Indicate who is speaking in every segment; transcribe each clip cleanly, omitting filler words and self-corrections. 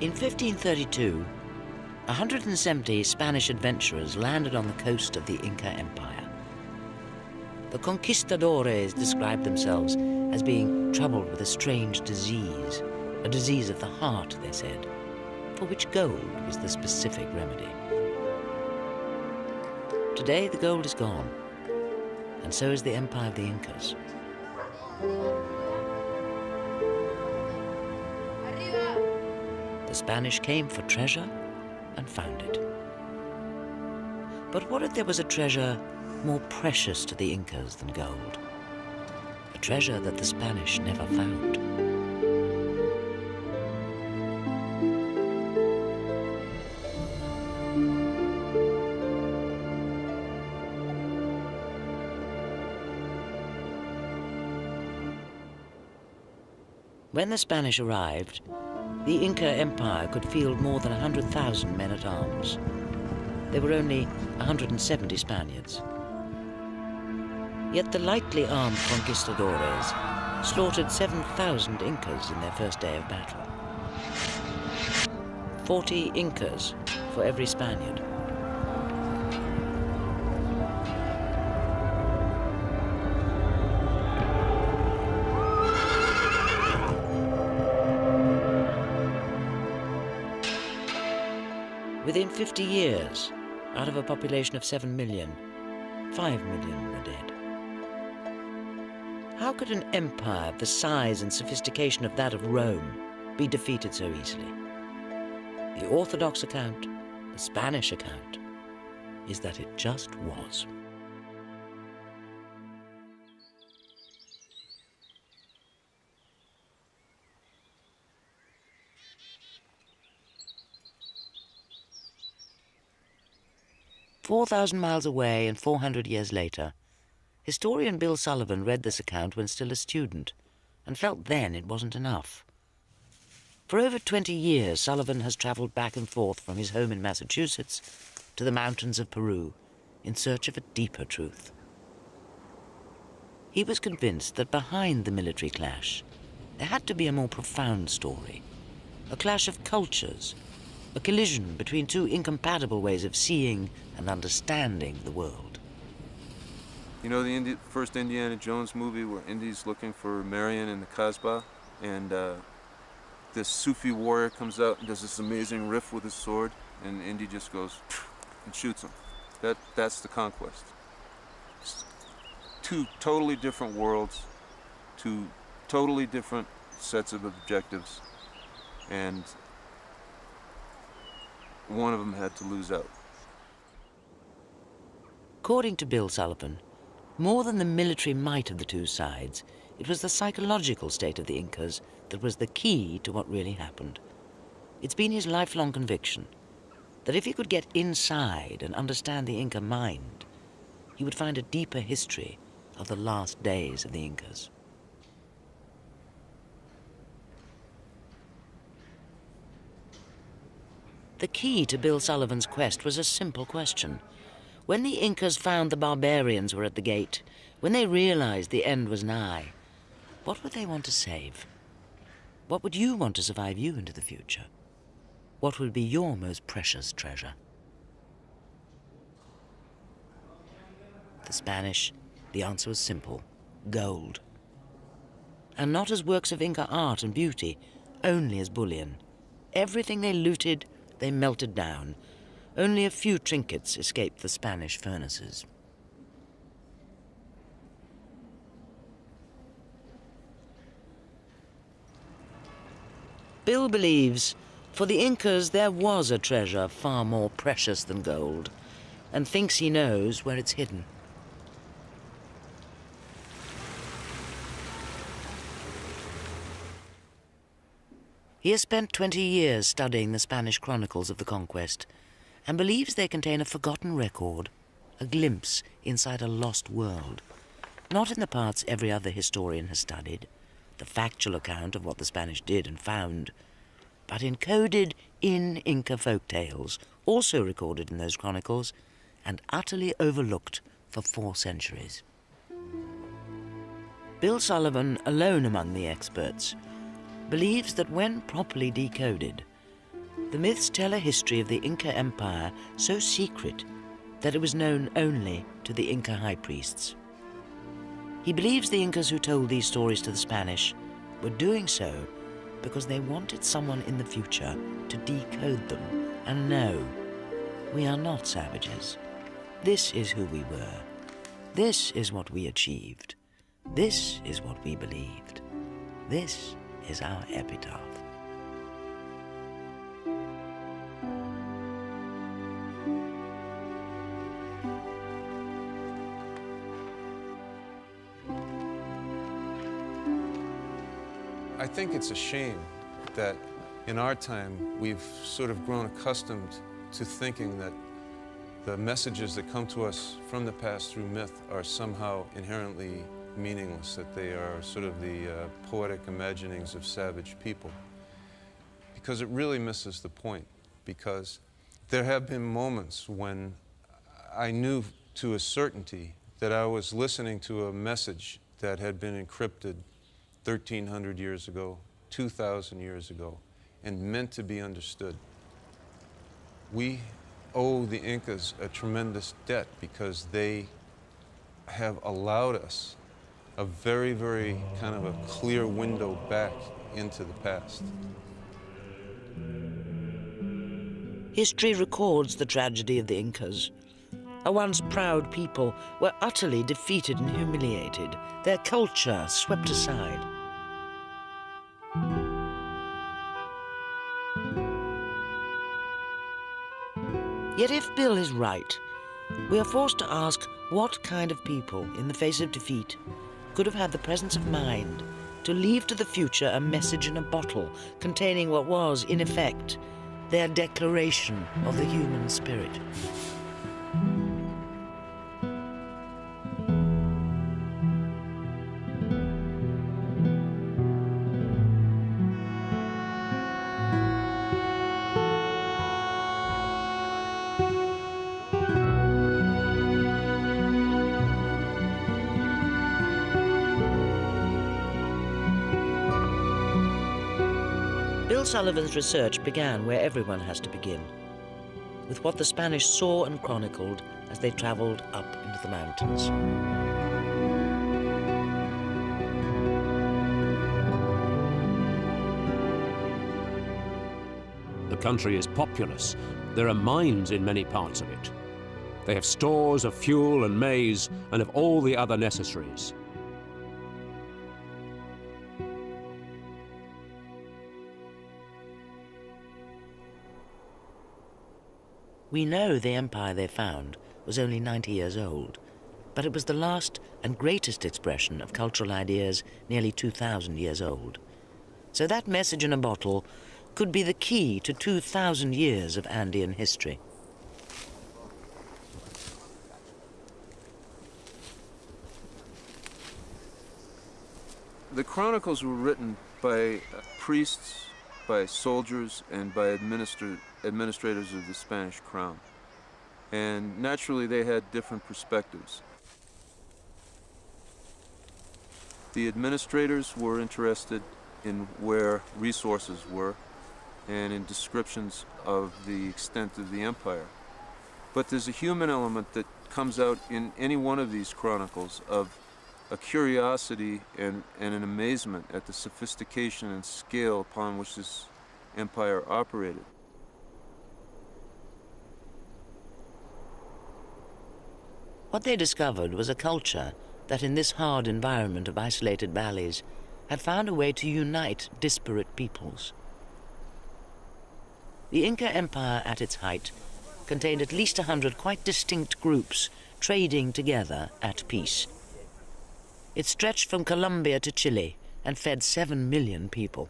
Speaker 1: In 1532, 170 Spanish adventurers landed on the coast of the Inca Empire. The conquistadores described themselves as being troubled with a strange disease, a disease of the heart, they said, for which gold was the specific remedy. Today, the gold is gone, and so is the empire of the Incas. The Spanish came for treasure and found it. But what if there was a treasure more precious to the Incas than gold? A treasure that the Spanish never found. When the Spanish arrived, the Inca Empire could field more than 100,000 men-at-arms. There were only 170 Spaniards. Yet the lightly armed conquistadores slaughtered 7,000 Incas in their first day of battle. 40 Incas for every Spaniard. Within 50 years, out of a population of 7 million, 5 million were dead. How could an empire of the size and sophistication of that of Rome be defeated so easily? The Orthodox account, the Spanish account, is that it just was. "4,000 miles away and 400 years later, historian Bill Sullivan read this account when still a student and felt then it wasn't enough. For over 20 years, Sullivan has traveled back and forth from his home in Massachusetts to the mountains of Peru in search of a deeper truth. He was convinced that behind the military clash, there had to be a more profound story, a clash of cultures, a collision between two incompatible ways of seeing and understanding the world.
Speaker 2: You know the first Indiana Jones movie where Indy's looking for Marion in the Kasbah, and this Sufi warrior comes out and does this amazing riff with his sword, and Indy just goes and shoots him. That's the conquest. It's two totally different worlds, two totally different sets of objectives, and one of them had to lose out.
Speaker 1: According to Bill Sullivan, more than the military might of the two sides, it was the psychological state of the Incas that was the key to what really happened. It's been his lifelong conviction that if he could get inside and understand the Inca mind, he would find a deeper history of the last days of the Incas. The key to Bill Sullivan's quest was a simple question. When the Incas found the barbarians were at the gate, when they realized the end was nigh, what would they want to save? What would you want to survive you into the future? What would be your most precious treasure? The Spanish, the answer was simple: gold. And not as works of Inca art and beauty, only as bullion. Everything they looted, they melted down. Only a few trinkets escaped the Spanish furnaces. Bill believes for the Incas there was a treasure far more precious than gold, and thinks he knows where it's hidden. He has spent 20 years studying the Spanish chronicles of the conquest and believes they contain a forgotten record, a glimpse inside a lost world, not in the parts every other historian has studied, the factual account of what the Spanish did and found, but encoded in Inca folk tales, also recorded in those chronicles and utterly overlooked for 4 centuries. Bill Sullivan, alone among the experts, believes that when properly decoded, The myths tell a history of the Inca Empire so secret that it was known only to the Inca high priests. He believes the Incas who told these stories to the Spanish were doing so because they wanted someone in the future to decode them and know we are not savages. This is who we were. This is what we achieved. This is what we believed. This is our epitaph.
Speaker 2: I think it's a shame that in our time we've sort of grown accustomed to thinking that the messages that come to us from the past through myth are somehow inherently meaningless, that they are sort of the poetic imaginings of savage people. Because it really misses the point, because there have been moments when I knew to a certainty that I was listening to a message that had been encrypted 1,300 years ago, 2,000 years ago, and meant to be understood. We owe the Incas a tremendous debt because they have allowed us a very, very kind of a clear window back into the past.
Speaker 1: History records the tragedy of the Incas. A once proud people were utterly defeated and humiliated, their culture swept aside. Yet if Bill is right, we are forced to ask what kind of people, in the face of defeat, could have had the presence of mind to leave to the future a message in a bottle containing what was, in effect, their declaration of the human spirit. Bill Sullivan's research began where everyone has to begin, with what the Spanish saw and chronicled as they traveled up into the mountains.
Speaker 3: The country is populous. There are mines in many parts of it. They have stores of fuel and maize and of all the other necessaries.
Speaker 1: We know the empire they found was only 90 years old, but it was the last and greatest expression of cultural ideas nearly 2,000 years old. So that message in a bottle could be the key to 2,000 years of Andean history.
Speaker 2: The chronicles were written by priests, by soldiers, and by administrators of the Spanish crown. And naturally, they had different perspectives. The administrators were interested in where resources were and in descriptions of the extent of the empire. But there's a human element that comes out in any one of these chronicles of a curiosity and an amazement at the sophistication and scale upon which this empire operated.
Speaker 1: What they discovered was a culture that in this hard environment of isolated valleys had found a way to unite disparate peoples. The Inca Empire at its height contained at least 100 quite distinct groups trading together at peace. It stretched from Colombia to Chile and fed 7 million people.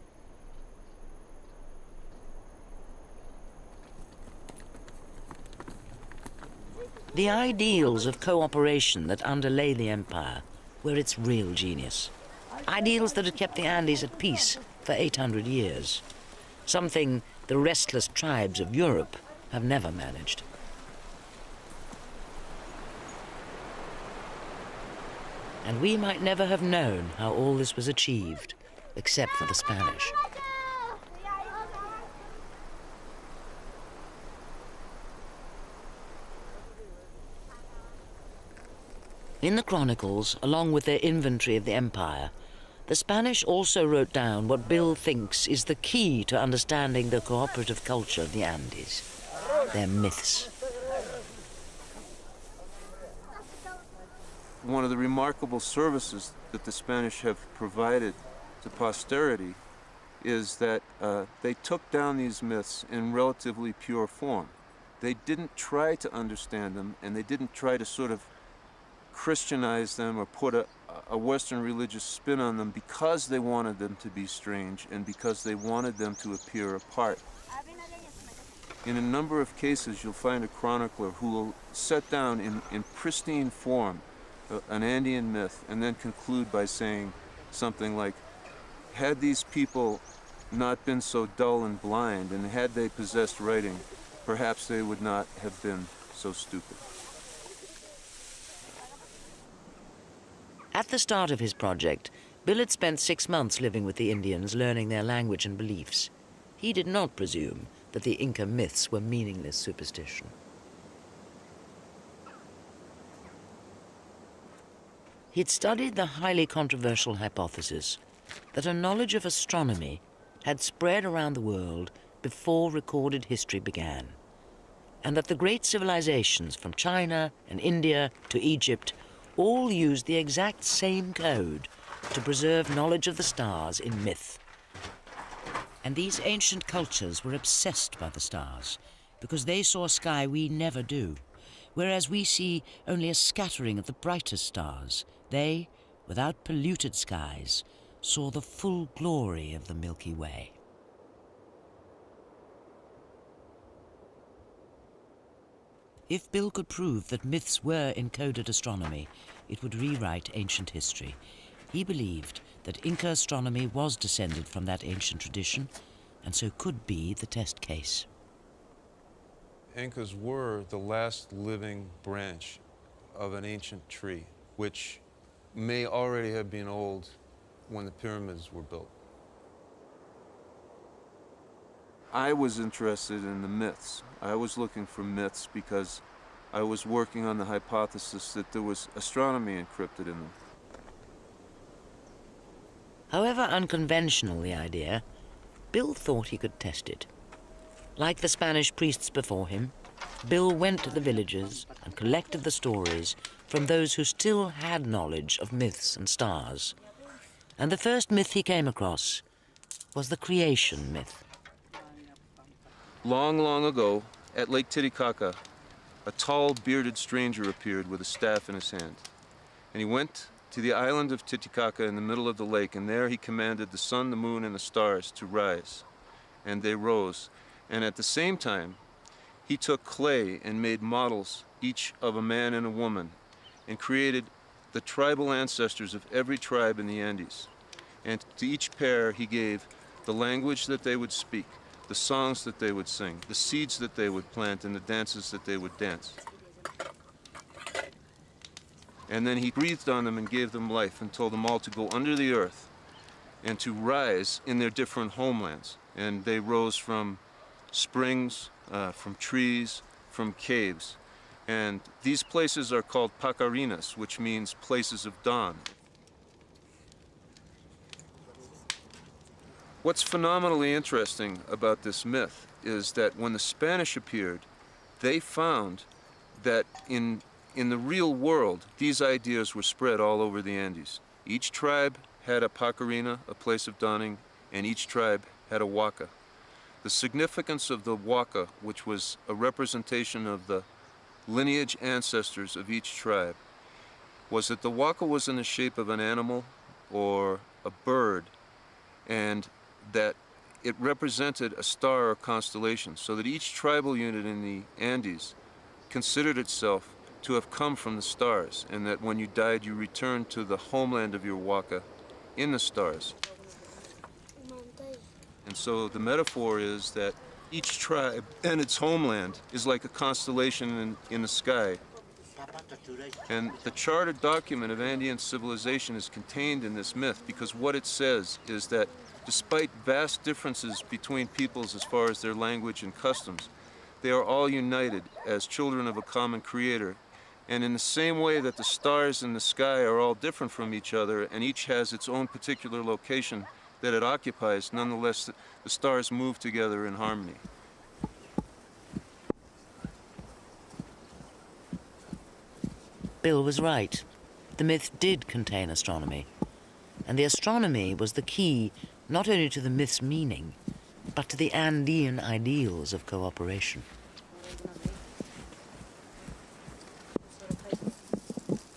Speaker 1: The ideals of cooperation that underlay the empire were its real genius. Ideals that had kept the Andes at peace for 800 years. Something the restless tribes of Europe have never managed. And we might never have known how all this was achieved, except for the Spanish. In the chronicles, along with their inventory of the empire, the Spanish also wrote down what Bill thinks is the key to understanding the cooperative culture of the Andes, their myths.
Speaker 2: One of the remarkable services that the Spanish have provided to posterity is that they took down these myths in relatively pure form. They didn't try to understand them, and they didn't try to sort of Christianize them or put a Western religious spin on them because they wanted them to be strange and because they wanted them to appear apart. In a number of cases, you'll find a chronicler who will set down in pristine form an Andean myth and then conclude by saying something like, had these people not been so dull and blind, and had they possessed writing, perhaps they would not have been so stupid.
Speaker 1: At the start of his project, Bill had spent 6 months living with the Indians, learning their language and beliefs. He did not presume that the Inca myths were meaningless superstition. He'd studied the highly controversial hypothesis that a knowledge of astronomy had spread around the world before recorded history began, and that the great civilizations from China and India to Egypt all used the exact same code to preserve knowledge of the stars in myth. And these ancient cultures were obsessed by the stars because they saw a sky we never do, whereas we see only a scattering of the brightest stars. They, without polluted skies, saw the full glory of the Milky Way. If Bill could prove that myths were encoded astronomy, it would rewrite ancient history. He believed that Inca astronomy was descended from that ancient tradition, and so could be the test case.
Speaker 4: Incas were the last living branch of an ancient tree, which may already have been old when the pyramids were built.
Speaker 2: I was interested in the myths. I was looking for myths because I was working on the hypothesis that there was astronomy encrypted in them.
Speaker 1: However unconventional the idea, Bill thought he could test it. Like the Spanish priests before him, Bill went to the villages and collected the stories from those who still had knowledge of myths and stars. And the first myth he came across was the creation myth.
Speaker 2: Long, long ago, at Lake Titicaca, a tall, bearded stranger appeared with a staff in his hand. And he went to the island of Titicaca in the middle of the lake, and there he commanded the sun, the moon, and the stars to rise. And they rose. And at the same time, he took clay and made models, each of a man and a woman, and created the tribal ancestors of every tribe in the Andes. And to each pair he gave the language that they would speak, the songs that they would sing, the seeds that they would plant, and the dances that they would dance. And then he breathed on them and gave them life and told them all to go under the earth and to rise in their different homelands. And they rose from springs, from trees, from caves. And these places are called Pacarinas, which means places of dawn. What's phenomenally interesting about this myth is that when the Spanish appeared, they found that in the real world, these ideas were spread all over the Andes. Each tribe had a Pacarina, a place of dawning, and each tribe had a Huaca. The significance of the Huaca, which was a representation of the lineage ancestors of each tribe, was that the Huaca was in the shape of an animal or a bird, and that it represented a star or constellation, so that each tribal unit in the Andes considered itself to have come from the stars, and that when you died, you returned to the homeland of your Huaca in the stars. And so the metaphor is that each tribe and its homeland is like a constellation in the sky. And the chartered document of Andean civilization is contained in this myth because what it says is that despite vast differences between peoples as far as their language and customs, they are all united as children of a common creator And in the same way that the stars in the sky are all different from each other and each has its own particular location that it occupies, nonetheless, the stars move together in harmony.
Speaker 1: Bill was right. The myth did contain astronomy. And the astronomy was the key not only to the myth's meaning, but to the Andean ideals of cooperation.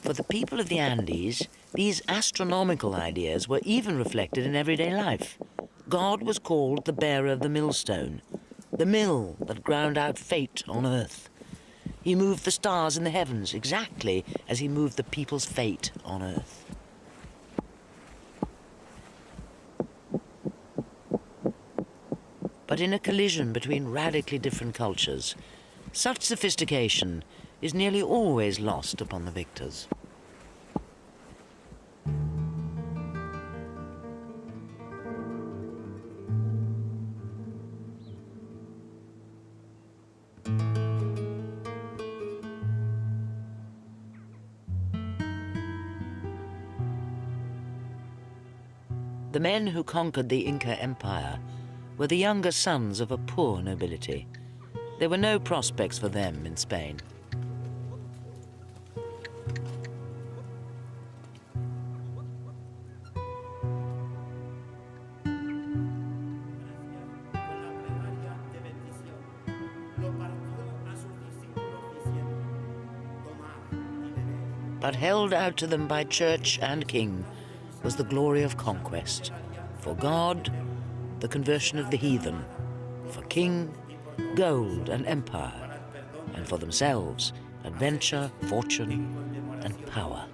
Speaker 1: For the people of the Andes, these astronomical ideas were even reflected in everyday life. God was called the bearer of the millstone, the mill that ground out fate on earth. He moved the stars in the heavens exactly as he moved the people's fate on earth. But in a collision between radically different cultures, such sophistication is nearly always lost upon the victors. The men who conquered the Inca Empire were the younger sons of a poor nobility. There were no prospects for them in Spain. But held out to them by church and king was the glory of conquest. For God, the conversion of the heathen. For king, gold and empire. And for themselves, adventure, fortune, and power.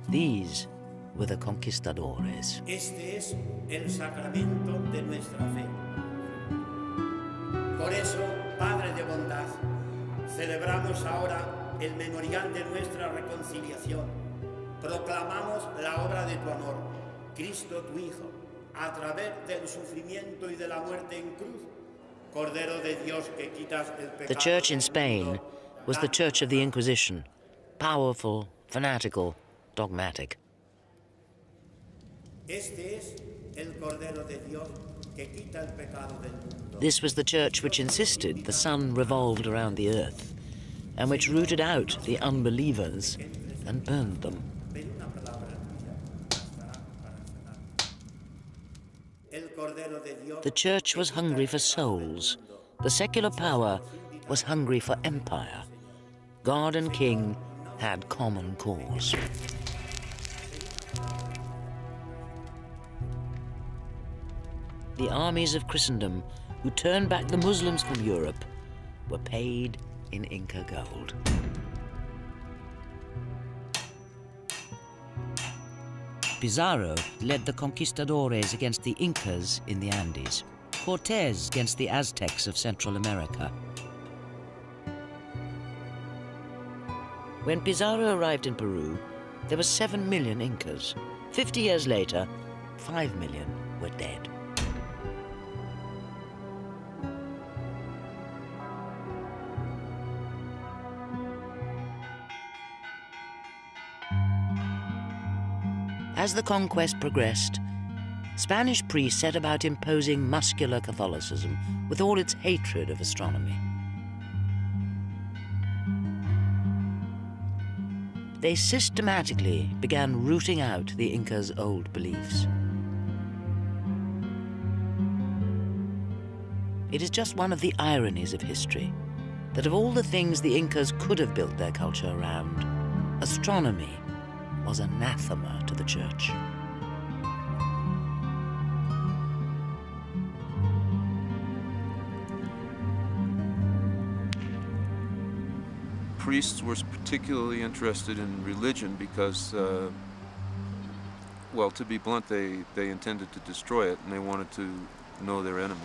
Speaker 1: These were the conquistadores.
Speaker 5: Este es el sacramento de nuestra fe. Por eso, Padre de bondad, celebramos ahora el memorial de nuestra reconciliación. Proclamamos la obra de tu amor, Cristo tu Hijo, a través del sufrimiento y de la muerte en cruz. Cordero de Dios que quitas el pecado.
Speaker 1: The church in Spain was the church of the Inquisition, powerful, fanatical, dogmatic.
Speaker 5: Este es el Cordero de Dios que quita el pecado del mundo.
Speaker 1: This was the church which insisted the sun revolved around the earth, and which rooted out the unbelievers and burned them. The church was hungry for souls. The secular power was hungry for empire. God and king had common cause. The armies of Christendom who turned back the Muslims from Europe were paid in Inca gold. Pizarro led the conquistadores against the Incas in the Andes, Cortés against the Aztecs of Central America. When Pizarro arrived in Peru, there were 7 million Incas. 50 years later, 5 million were dead. As the conquest progressed, Spanish priests set about imposing muscular Catholicism with all its hatred of astronomy. They systematically began rooting out the Incas' old beliefs. It is just one of the ironies of history that of all the things the Incas could have built their culture around, astronomy was anathema to the church.
Speaker 2: Priests were particularly interested in religion because, well, to be blunt, they intended to destroy it and they wanted to know their enemy.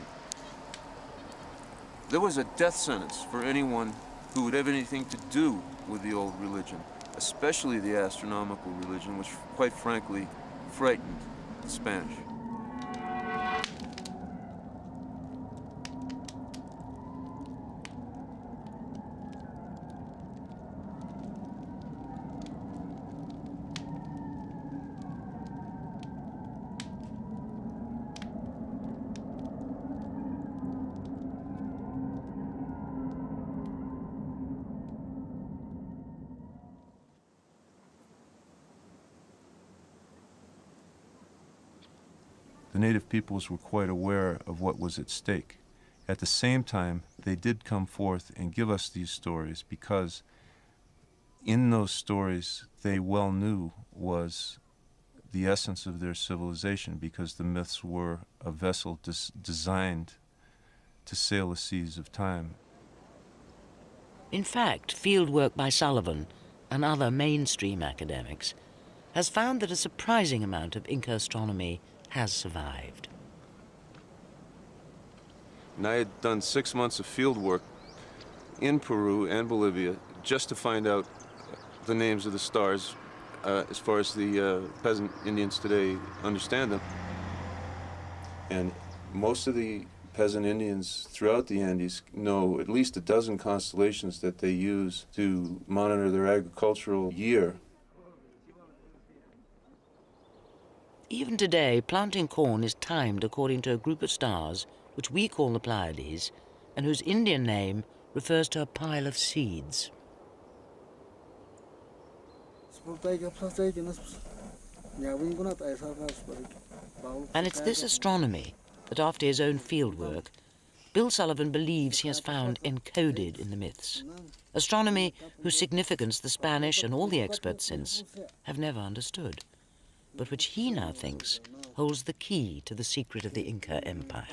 Speaker 2: There was a death sentence for anyone who would have anything to do with the old religion, especially the astronomical religion, which quite frankly frightened the Spanish. the native peoples were quite aware of what was at stake. At the same time, they did come forth and give us these stories because in those stories they well knew was the essence of their civilization, because the myths were a vessel designed to sail the seas of time.
Speaker 1: In fact, fieldwork by Sullivan and other mainstream academics has found that a surprising amount of Inca astronomy has survived.
Speaker 2: And I had done 6 months of field work in Peru and Bolivia just to find out the names of the stars as far as the peasant Indians today understand them. And most of the peasant Indians throughout the Andes know at least a dozen constellations that they use to monitor their agricultural year.
Speaker 1: Even today, planting corn is timed according to a group of stars which we call the Pleiades, and whose Indian name refers to a pile of seeds. And it's this astronomy that, after his own fieldwork, Bill Sullivan believes he has found encoded in the myths. Astronomy whose significance the Spanish and all the experts since have never understood, but which he now thinks holds the key to the secret of the Inca Empire.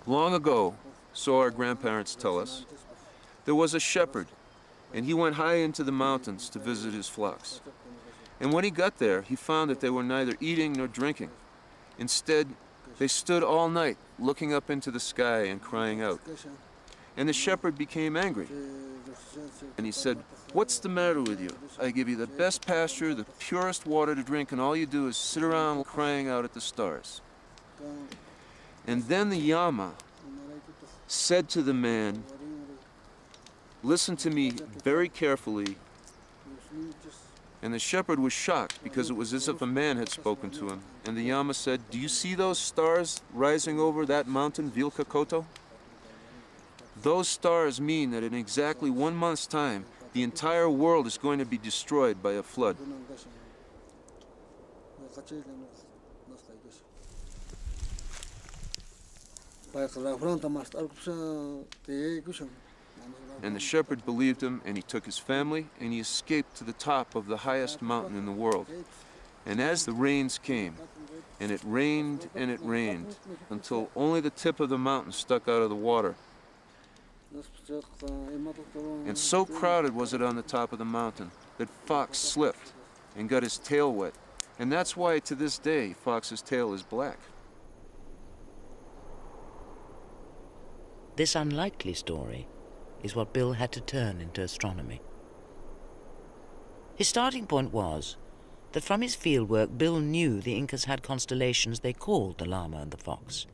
Speaker 2: Long ago, so our grandparents tell us, there was a shepherd, and he went high into the mountains to visit his flocks. And when he got there, he found that they were neither eating nor drinking. Instead, they stood all night, looking up into the sky and crying out. And the shepherd became angry. And he said, "What's the matter with you? I give you the best pasture, the purest water to drink, and all you do is sit around crying out at the stars." And then the Yama said to the man, "Listen to me very carefully." And the shepherd was shocked, because it was as if a man had spoken to him. And the Yama said, "Do you see those stars rising over that mountain, Vilcapampa? Those stars mean that in exactly 1 month's time, the entire world is going to be destroyed by a flood." And the shepherd believed him, and he took his family, and he escaped to the top of the highest mountain in the world. And as the rains came, and it rained, until only the tip of the mountain stuck out of the water. And so crowded was it on the top of the mountain that Fox slipped and got his tail wet. And that's why to this day, Fox's tail is black.
Speaker 1: This unlikely story is what Bill had to turn into astronomy. His starting point was that from his fieldwork, Bill knew the Incas had constellations they called the Llama and the Fox.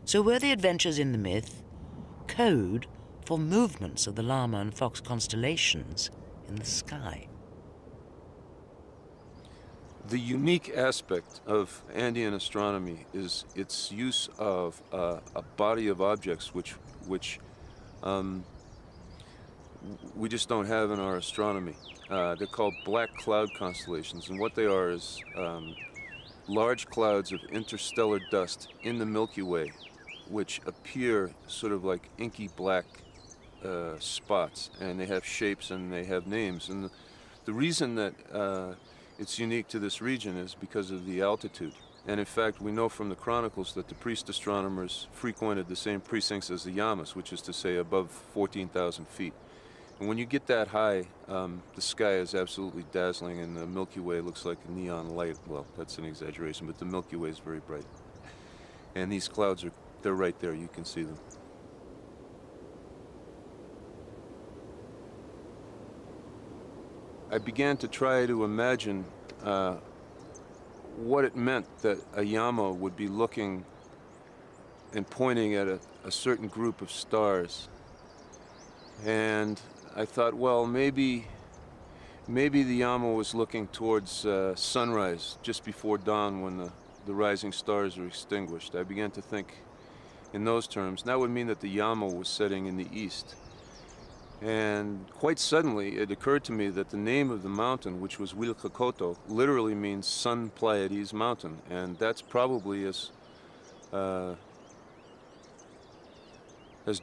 Speaker 1: So were the adventures in the myth code for movements of the Llama and Fox constellations in the sky?
Speaker 2: The unique aspect of Andean astronomy is its use of a body of objects which we just don't have in our astronomy. They're called black cloud constellations, and what they are is large clouds of interstellar dust in the Milky Way, which appear sort of like inky black spots, and they have shapes and they have names. And the reason that it's unique to this region is because of the altitude. And in fact, we know from the chronicles that the priest astronomers frequented the same precincts as the Yamas, which is to say above 14,000 feet. And when you get that high, the sky is absolutely dazzling, and the Milky Way looks like a neon light. Well, that's an exaggeration, but the Milky Way is very bright. And these clouds they're right there, you can see them. I began to try to imagine what it meant that a Yama would be looking and pointing at a certain group of stars. And I thought, well, maybe the Yama was looking towards sunrise, just before dawn, when the rising stars are extinguished. I began to think in those terms, that would mean that the Yama was setting in the east. And quite suddenly, it occurred to me that the name of the mountain, which was Huilcocoto, literally means Sun Pleiades Mountain, and that's probably as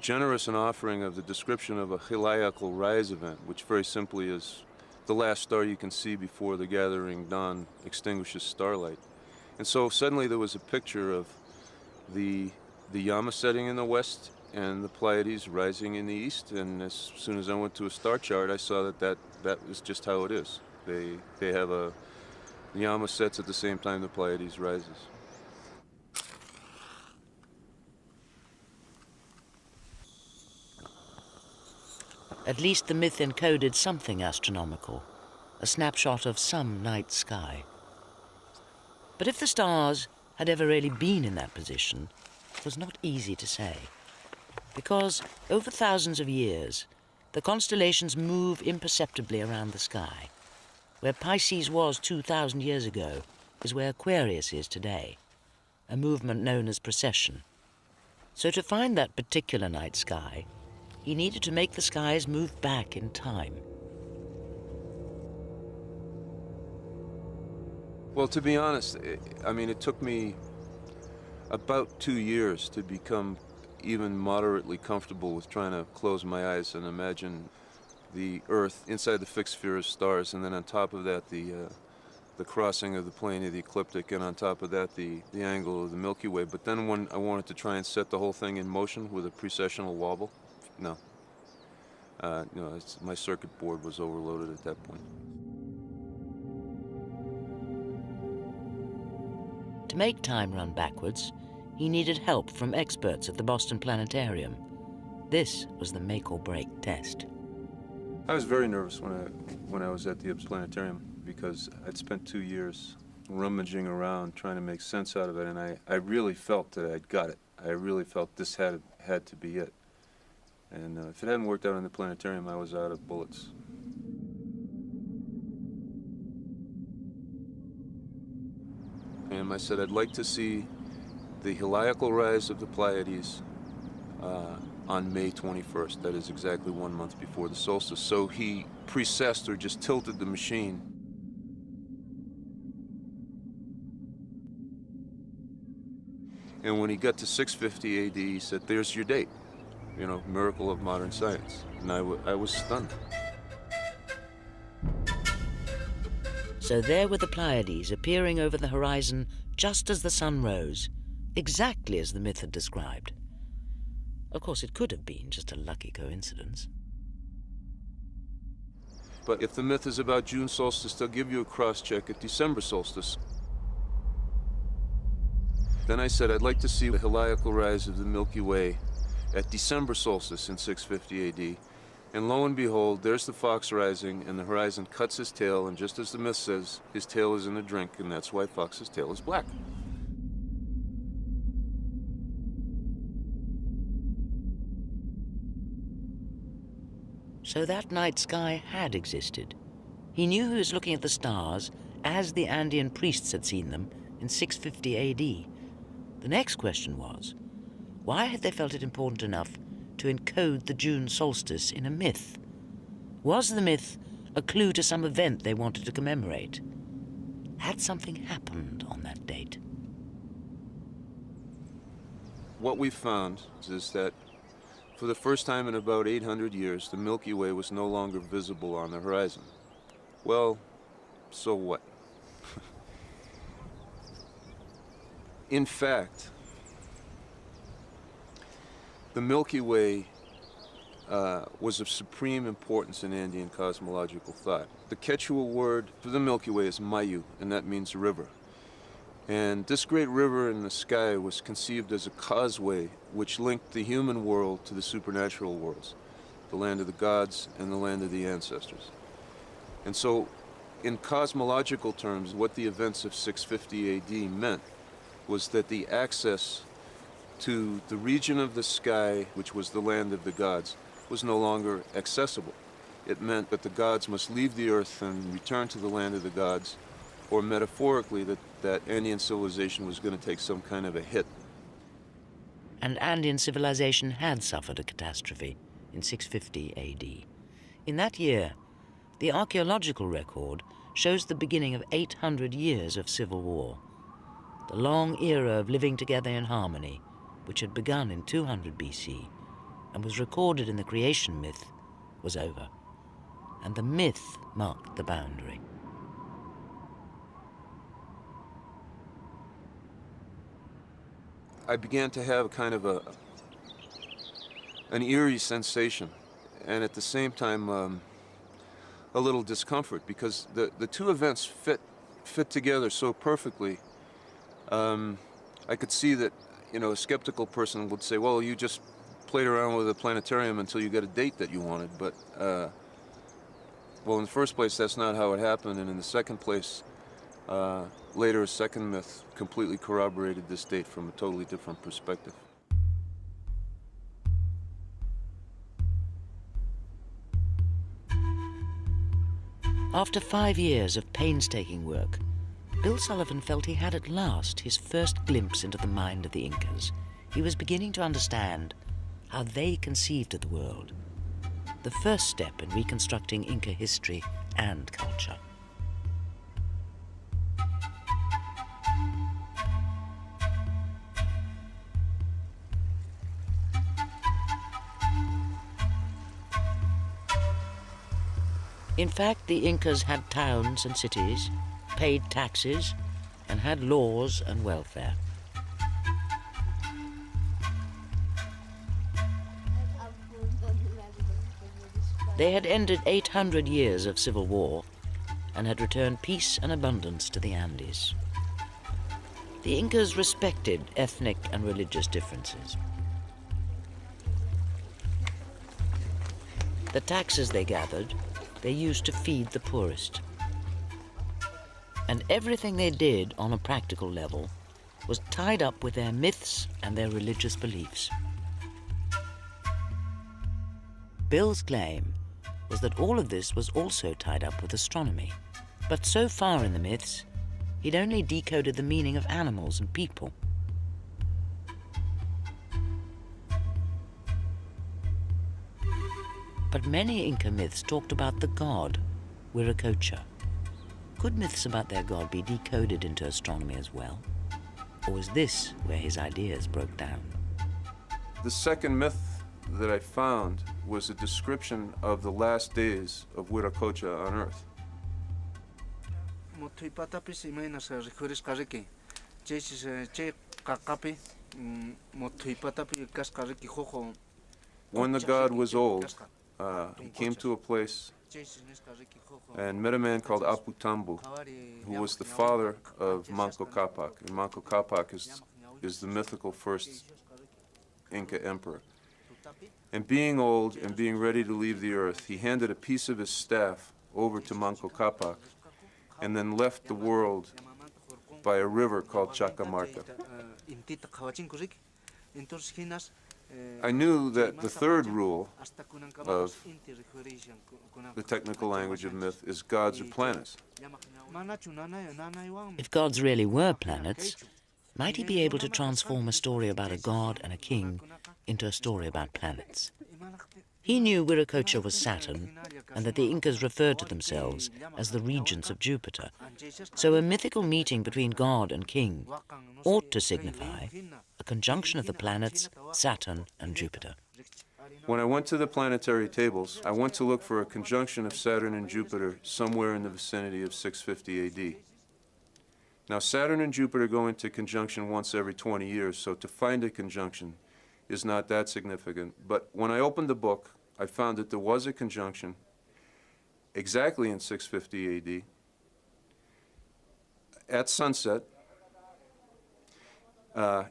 Speaker 2: generous an offering of the description of a Heliacal rise event, which very simply is the last star you can see before the gathering dawn extinguishes starlight. And so suddenly there was a picture of the Yama setting in the west and the Pleiades rising in the east, and as soon as I went to a star chart, I saw that is just how it is. They have the Yama sets at the same time the Pleiades rises.
Speaker 1: At least the myth encoded something astronomical, a snapshot of some night sky. But if the stars had ever really been in that position, it was not easy to say. Because over thousands of years, the constellations move imperceptibly around the sky. Where Pisces was 2,000 years ago is where Aquarius is today, a movement known as precession. So to find that particular night sky, he needed to make the skies move back in time.
Speaker 2: Well, to be honest, it took me about 2 years to become even moderately comfortable with trying to close my eyes and imagine the Earth inside the fixed sphere of stars, and then on top of that the crossing of the plane of the ecliptic, and on top of that the angle of the Milky Way. But then when I wanted to try and set the whole thing in motion with a precessional wobble, no. My circuit board was overloaded at that point.
Speaker 1: To make time run backwards, he needed help from experts at the Boston Planetarium. This was the make-or-break test.
Speaker 2: I was very nervous when I was at the Planetarium, because I'd spent 2 years rummaging around trying to make sense out of it, and I really felt that I'd got it. I really felt this had to be it. And if it hadn't worked out in the planetarium, I was out of bullets. And I said, I'd like to see the heliacal rise of the Pleiades on May 21st. That is exactly 1 month before the solstice. So he precessed, or just tilted the machine. And when he got to 650 AD, he said, there's your date. Miracle of modern science. And I was stunned.
Speaker 1: So there were the Pleiades appearing over the horizon just as the sun rose, exactly as the myth had described. Of course, it could have been just a lucky coincidence.
Speaker 2: But if the myth is about June solstice, they'll give you a cross-check at December solstice. Then I said, I'd like to see the heliacal rise of the Milky Way at December solstice in 650 AD. And lo and behold, there's the fox rising, and the horizon cuts his tail, and just as the myth says, his tail is in a drink, and that's why Fox's tail is black.
Speaker 1: So that night sky had existed. He knew he was looking at the stars as the Andean priests had seen them in 650 AD. The next question was, why had they felt it important enough to encode the June solstice in a myth? Was the myth a clue to some event they wanted to commemorate? Had something happened on that date?
Speaker 2: What we found is that for the first time in about 800 years, the Milky Way was no longer visible on the horizon. Well, so what? In fact, the Milky Way was of supreme importance in Andean cosmological thought. The Quechua word for the Milky Way is Mayu, and that means river. And this great river in the sky was conceived as a causeway which linked the human world to the supernatural worlds, the land of the gods and the land of the ancestors. And so, in cosmological terms, what the events of 650 AD meant was that the access to the region of the sky, which was the land of the gods, was no longer accessible. It meant that the gods must leave the earth and return to the land of the gods, or metaphorically, that Andean civilization was going to take some kind of a hit.
Speaker 1: and Andean civilization had suffered a catastrophe in 650 AD. In that year, the archaeological record shows the beginning of 800 years of civil war. The long era of living together in harmony, which had begun in 200 BC and was recorded in the creation myth, was over, and the myth marked the boundary.
Speaker 2: I began to have kind of an eerie sensation, and at the same time a little discomfort, because the two events fit together so perfectly. I could see that, you know, a skeptical person would say, well, you just played around with a planetarium until you got a date that you wanted, but well, in the first place, that's not how it happened, and in the second place, later, a second myth completely corroborated this date from a totally different perspective.
Speaker 1: After 5 years of painstaking work, Bill Sullivan felt he had at last his first glimpse into the mind of the Incas. He was beginning to understand how they conceived of the world, the first step in reconstructing Inca history and culture. In fact, the Incas had towns and cities, paid taxes, and had laws and welfare. They had ended 800 years of civil war and had returned peace and abundance to the Andes. The Incas respected ethnic and religious differences. The taxes they gathered, they used to feed the poorest. And everything they did on a practical level was tied up with their myths and their religious beliefs. Bill's claim was that all of this was also tied up with astronomy. But so far in the myths, he'd only decoded the meaning of animals and people. But many Inca myths talked about the god, Viracocha. Could myths about their god be decoded into astronomy as well? Or was this where his ideas broke down?
Speaker 2: The second myth that I found was a description of the last days of Viracocha on Earth. When the god was old, he came to a place and met a man called Apu Tambu, who was the father of Manco Capac. And Manco Capac is the mythical first Inca emperor. And being old and being ready to leave the earth, he handed a piece of his staff over to Manco Capac and then left the world by a river called Cacamarca. I knew that the third rule of the technical language of myth is gods or planets.
Speaker 1: If gods really were planets, might he be able to transform a story about a god and a king into a story about planets? He knew Viracocha was Saturn and that the Incas referred to themselves as the regents of Jupiter. So a mythical meeting between god and king ought to signify a conjunction of the planets Saturn and Jupiter.
Speaker 2: When I went to the planetary tables, I went to look for a conjunction of Saturn and Jupiter somewhere in the vicinity of 650 AD. Now, Saturn and Jupiter go into conjunction once every 20 years, so to find a conjunction is not that significant. But when I opened the book, I found that there was a conjunction exactly in 650 AD at sunset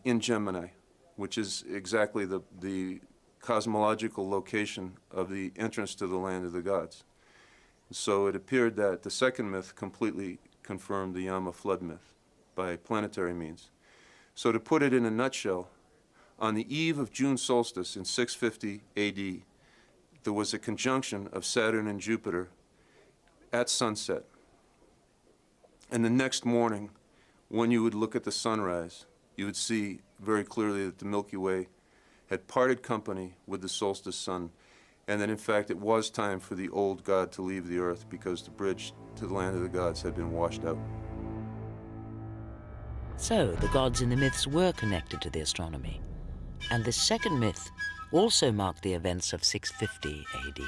Speaker 2: in Gemini, which is exactly the cosmological location of the entrance to the land of the gods. So it appeared that the second myth completely confirmed the Yama flood myth by planetary means. So to put it in a nutshell, on the eve of June solstice in 650 AD, there was a conjunction of Saturn and Jupiter at sunset. And the next morning, when you would look at the sunrise, you would see very clearly that the Milky Way had parted company with the solstice sun, and that in fact it was time for the old god to leave the earth because the bridge to the land of the gods had been washed out.
Speaker 1: So the gods in the myths were connected to the astronomy, and this second myth also marked the events of 650 AD.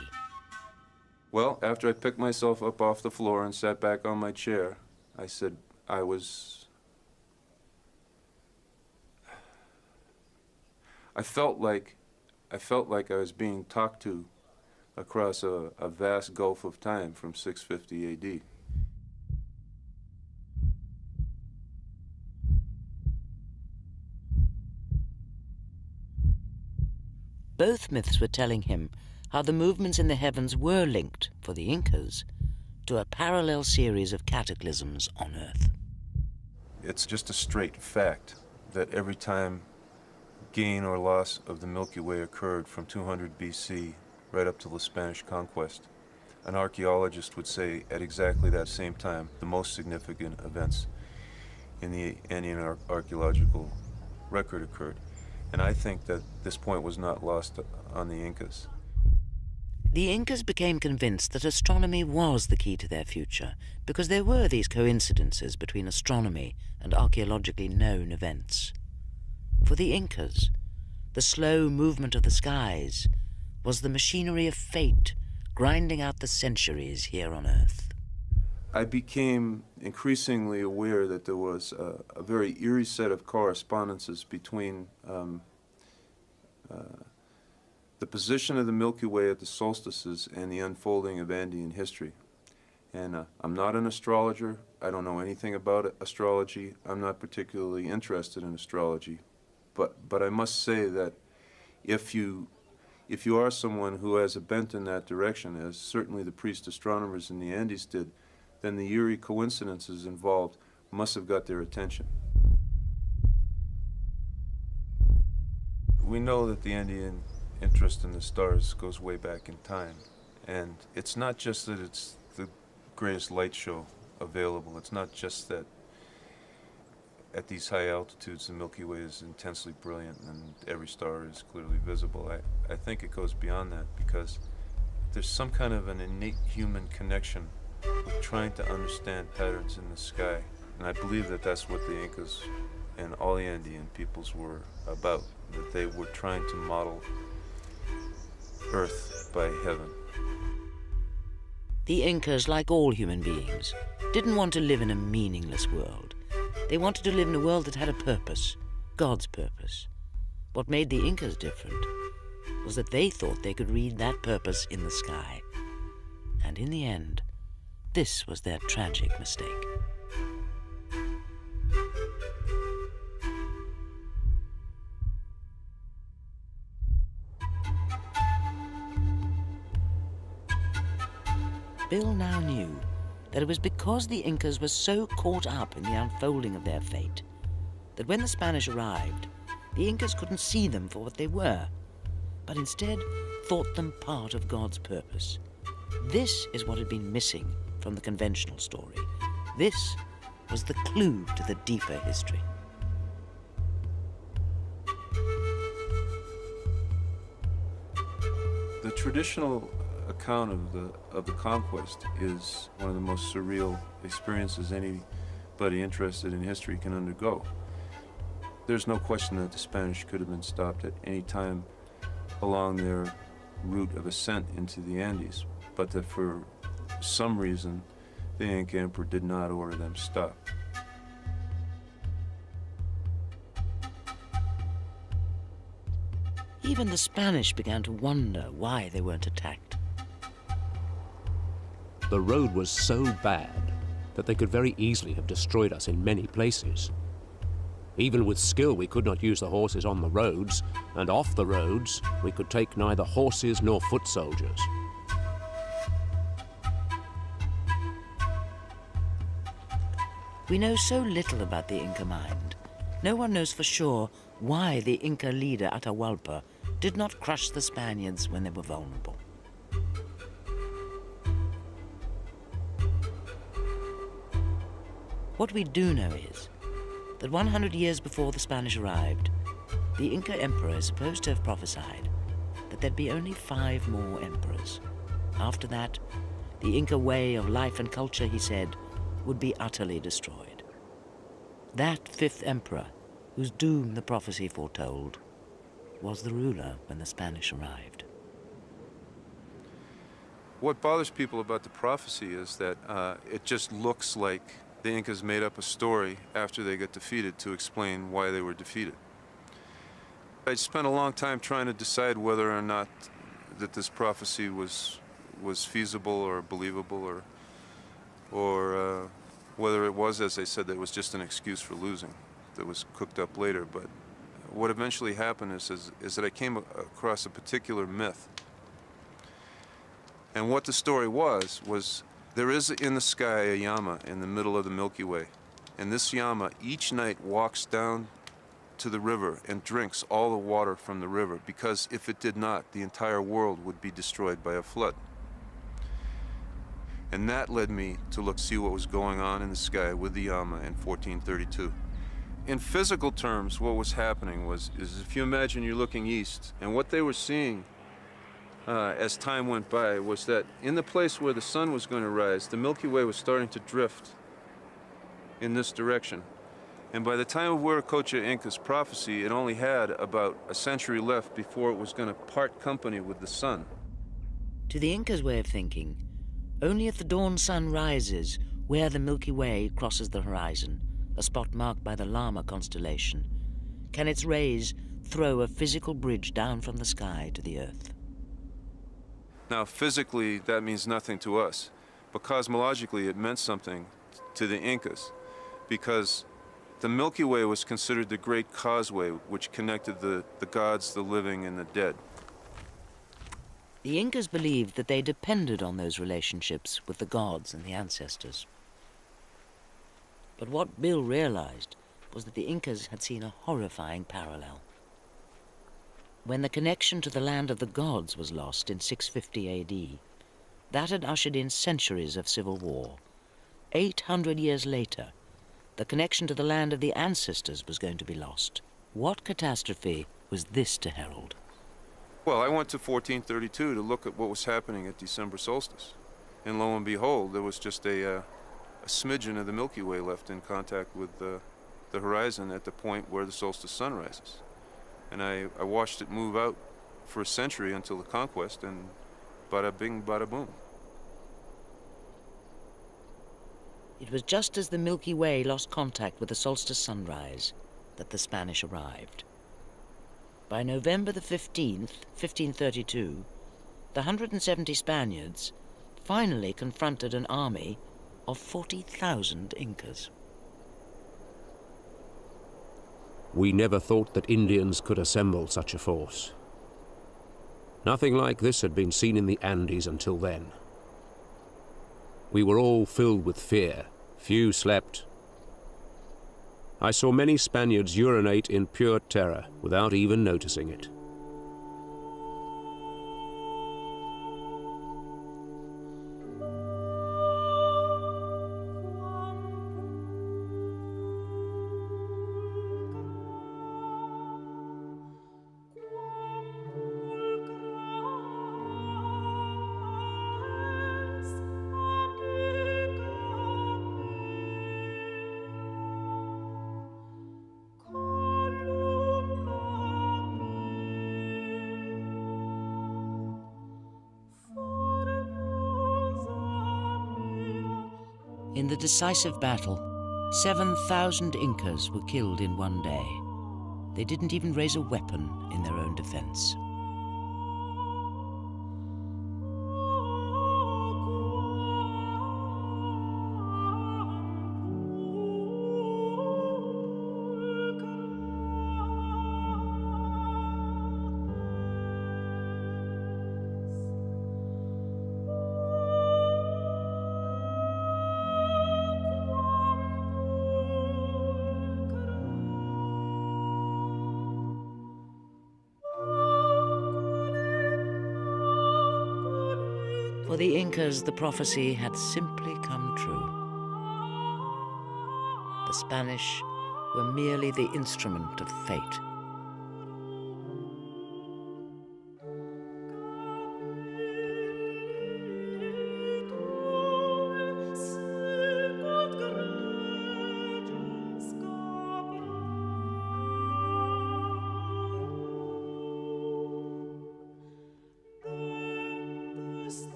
Speaker 2: Well, after I picked myself up off the floor and sat back on my chair, I said I felt like I was being talked to across a vast gulf of time from 650 AD.
Speaker 1: Both myths were telling him how the movements in the heavens were linked, for the Incas, to a parallel series of cataclysms on Earth.
Speaker 2: It's just a straight fact that every time gain or loss of the Milky Way occurred from 200 BC right up to the Spanish conquest, an archaeologist would say at exactly that same time the most significant events in the Andean archaeological record occurred. And I think that this point was not lost on the Incas.
Speaker 1: The Incas became convinced that astronomy was the key to their future because there were these coincidences between astronomy and archaeologically known events. For the Incas, the slow movement of the skies was the machinery of fate grinding out the centuries here on Earth.
Speaker 2: I became increasingly aware that there was a very eerie set of correspondences between the position of the Milky Way at the solstices and the unfolding of Andean history. And I'm not an astrologer. I don't know anything about astrology. I'm not particularly interested in astrology. But I must say that if you are someone who has a bent in that direction, as certainly the priest astronomers in the Andes did, then the eerie coincidences involved must have got their attention. We know that the Andean interest in the stars goes way back in time, and it's not just that it's the greatest light show available. It's not just that at these high altitudes the Milky Way is intensely brilliant and every star is clearly visible. I think it goes beyond that because there's some kind of an innate human connection with trying to understand patterns in the sky, and I believe that that's what the Incas and all the Andean peoples were about, that they were trying to model Earth by heaven.
Speaker 1: The Incas, like all human beings, didn't want to live in a meaningless world. They wanted to live in a world that had a purpose, God's purpose. What made the Incas different was that they thought they could read that purpose in the sky. And in the end, this was their tragic mistake. Bill now knew that it was because the Incas were so caught up in the unfolding of their fate that when the Spanish arrived, the Incas couldn't see them for what they were, but instead thought them part of God's purpose. This is what had been missing from the conventional story. This was the clue to the deeper history.
Speaker 2: The traditional account of the conquest is one of the most surreal experiences anybody interested in history can undergo. There's no question that the Spanish could have been stopped at any time along their route of ascent into the Andes, but that for some reason the Inca Emperor did not order them stopped.
Speaker 1: Even the Spanish began to wonder why they weren't attacked.
Speaker 3: The road was so bad that they could very easily have destroyed us in many places. Even with skill, we could not use the horses on the roads, and off the roads, we could take neither horses nor foot soldiers.
Speaker 1: We know so little about the Inca mind. No one knows for sure why the Inca leader Atahualpa did not crush the Spaniards when they were vulnerable. What we do know is that 100 years before the Spanish arrived, The Inca emperor is supposed to have prophesied that there'd be only 5 more emperors. After that, the Inca way of life and culture, he said, would be utterly destroyed. That 5th emperor, whose doom the prophecy foretold, was the ruler when the Spanish arrived.
Speaker 2: What bothers people about the prophecy is that it just looks like the Incas made up a story after they got defeated to explain why they were defeated. I spent a long time trying to decide whether or not that this prophecy was feasible or believable, or whether it was, as I said, that it was just an excuse for losing that was cooked up later. But what eventually happened is that I came across a particular myth. And what the story was there is in the sky a llama in the middle of the Milky Way. And this llama each night walks down to the river and drinks all the water from the river, because if it did not, the entire world would be destroyed by a flood. And that led me to see what was going on in the sky with the llama in 1432. In physical terms, what was happening is if you imagine you're looking east, and what they were seeing as time went by was that in the place where the sun was going to rise, the Milky Way was starting to drift in this direction. And by the time of Viracocha Inca's prophecy, it only had about a century left before it was going to part company with the sun.
Speaker 1: To the Incas' way of thinking, only at the dawn sun rises, where the Milky Way crosses the horizon, a spot marked by the Llama constellation, can its rays throw a physical bridge down from the sky to the earth.
Speaker 2: Now, physically, that means nothing to us, but cosmologically, it meant something to the Incas, because the Milky Way was considered the great causeway which connected the gods, the living, and the dead.
Speaker 1: The Incas believed that they depended on those relationships with the gods and the ancestors. But what Bill realized was that the Incas had seen a horrifying parallel. When the connection to the land of the gods was lost in 650 AD, that had ushered in centuries of civil war. 800 years later, the connection to the land of the ancestors was going to be lost. What catastrophe was this to herald?
Speaker 2: Well, I went to 1432 to look at what was happening at December solstice. And lo and behold, there was just a smidgen of the Milky Way left in contact with the horizon at the point where the solstice sun rises. And I watched it move out for a century until the conquest, and bada bing, bada boom.
Speaker 1: It was just as the Milky Way lost contact with the solstice sunrise that the Spanish arrived. By November the 15th, 1532, the 170 Spaniards finally confronted an army of 40,000 Incas.
Speaker 3: We never thought that Indians could assemble such a force. Nothing like this had been seen in the Andes until then. We were all filled with fear. Few slept. I saw many Spaniards urinate in pure terror without even noticing it.
Speaker 1: In the decisive battle, 7,000 Incas were killed in one day. They didn't even raise a weapon in their own defense. For the Incas, the prophecy had simply come true. The Spanish were merely the instrument of fate.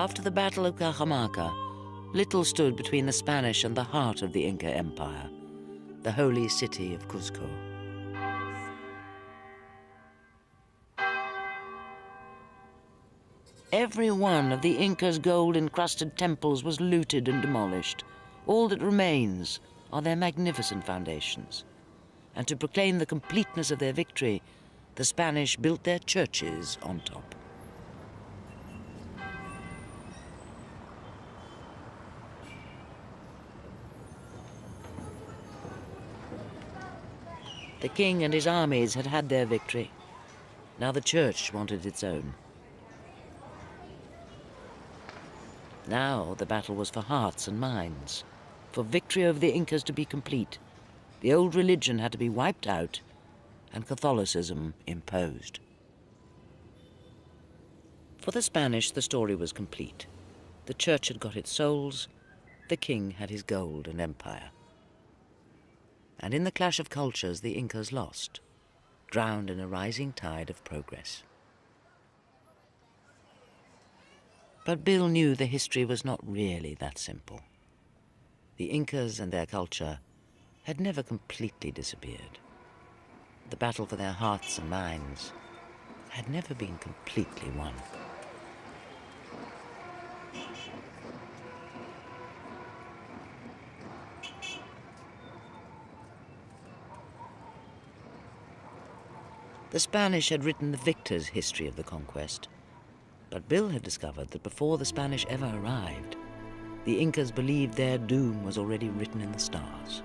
Speaker 1: After the Battle of Cajamarca, little stood between the Spanish and the heart of the Inca Empire, the holy city of Cuzco. Every one of the Incas' gold-encrusted temples was looted and demolished. All that remains are their magnificent foundations. And to proclaim the completeness of their victory, the Spanish built their churches on top. The king and his armies had had their victory. Now the church wanted its own. Now the battle was for hearts and minds. For victory over the Incas to be complete, the old religion had to be wiped out and Catholicism imposed. For the Spanish, the story was complete. The church had got its souls, the king had his gold and empire. And in the clash of cultures, the Incas lost, drowned in a rising tide of progress. But Bill knew the history was not really that simple. The Incas and their culture had never completely disappeared. The battle for their hearts and minds had never been completely won. The Spanish had written the victor's history of the conquest, but Bill had discovered that before the Spanish ever arrived, the Incas believed their doom was already written in the stars,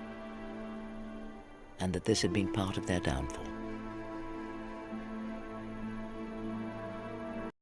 Speaker 1: and that this had been part of their downfall.